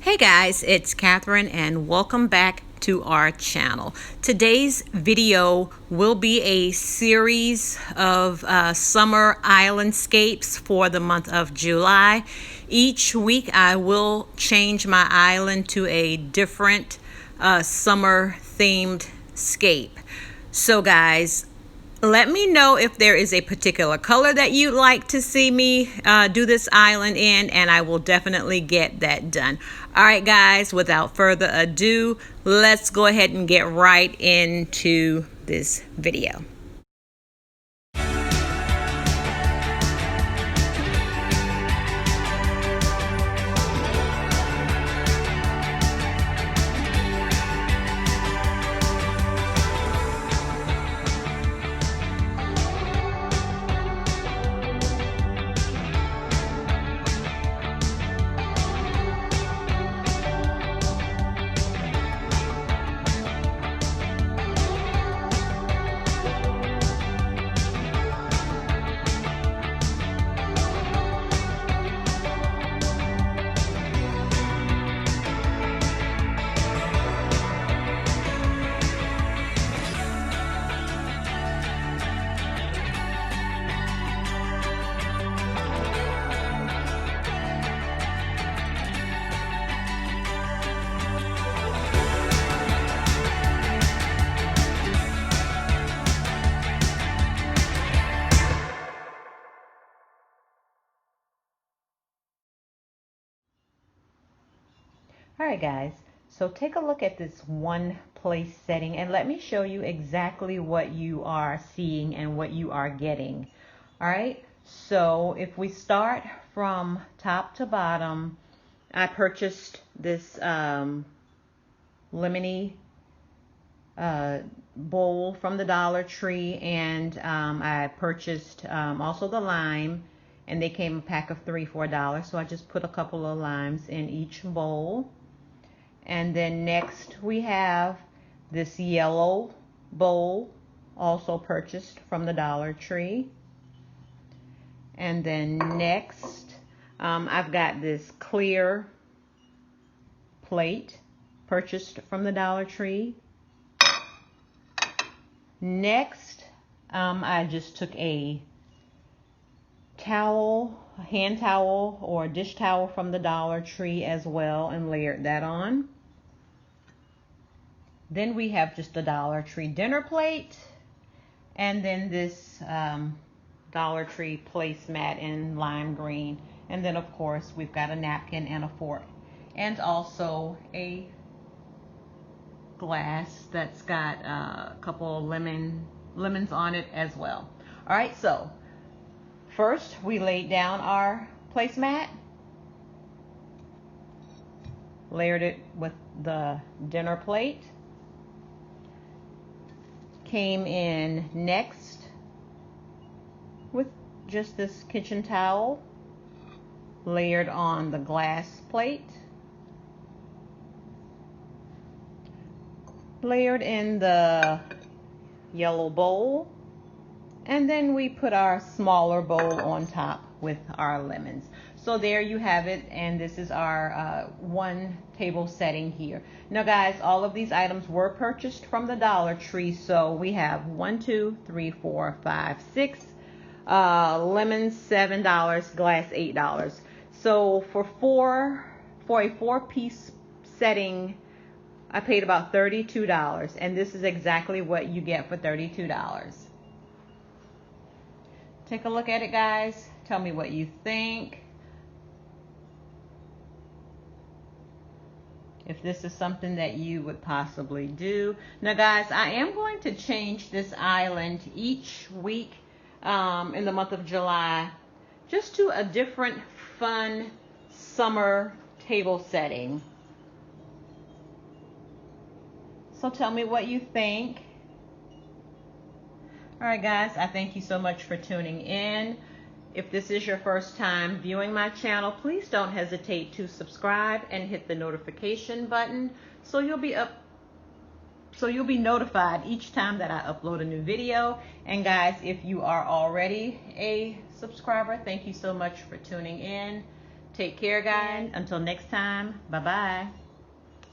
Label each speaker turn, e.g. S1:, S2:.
S1: Hey guys, it's Catherine and welcome back to our channel. Today's video will be a series of summer islandscapes for the month of July. Each week I will change my island to a different summer themed scape. So guys, let me know if there is a particular color that you'd like to see me do this island in, and I will definitely get that done. All right, guys, without further ado, let's go ahead and get right into this video. All right, guys, so take a look at this one place setting and let me show you exactly what you are seeing and what you are getting. All right, so if we start from top to bottom, I purchased this lemony bowl from the Dollar Tree, and I purchased also the lime, and they came a pack of 3 for $1, so I just put a couple of limes in each bowl. And then next we have this yellow bowl, also purchased from the Dollar Tree. And then next I've got this clear plate purchased from the Dollar Tree. Next I just took a towel, a hand towel or a dish towel from the Dollar Tree as well, and layered that on. Then we have just a Dollar Tree dinner plate, and then this Dollar Tree placemat in lime green. And then of course we've got a napkin and a fork, and also a glass that's got a couple of lemons on it as well. All right, so first we laid down our placemat, layered it with the dinner plate, came in next with just this kitchen towel, layered on the glass plate, layered in the yellow bowl, and then we put our smaller bowl on top with our lemons. So there you have it, and this is our one table setting here. Now guys, all of these items were purchased from the Dollar Tree, so we have 1, 2, 3, 4, 5, 6 lemons, $7, glass $8. So for a 4-piece setting, I paid about $32, and this is exactly what you get for $32. Take a look at it, guys. Tell me what you think. If this is something that you would possibly do. Now guys, I am going to change this island each week in the month of July, just to a different fun summer table setting. So tell me what you think. All right guys, I thank you so much for tuning in. If this is your first time viewing my channel, please don't hesitate to subscribe and hit the notification button so you'll be notified each time that I upload a new video. And guys, if you are already a subscriber, thank you so much for tuning in. Take care, guys. Until next time, bye-bye.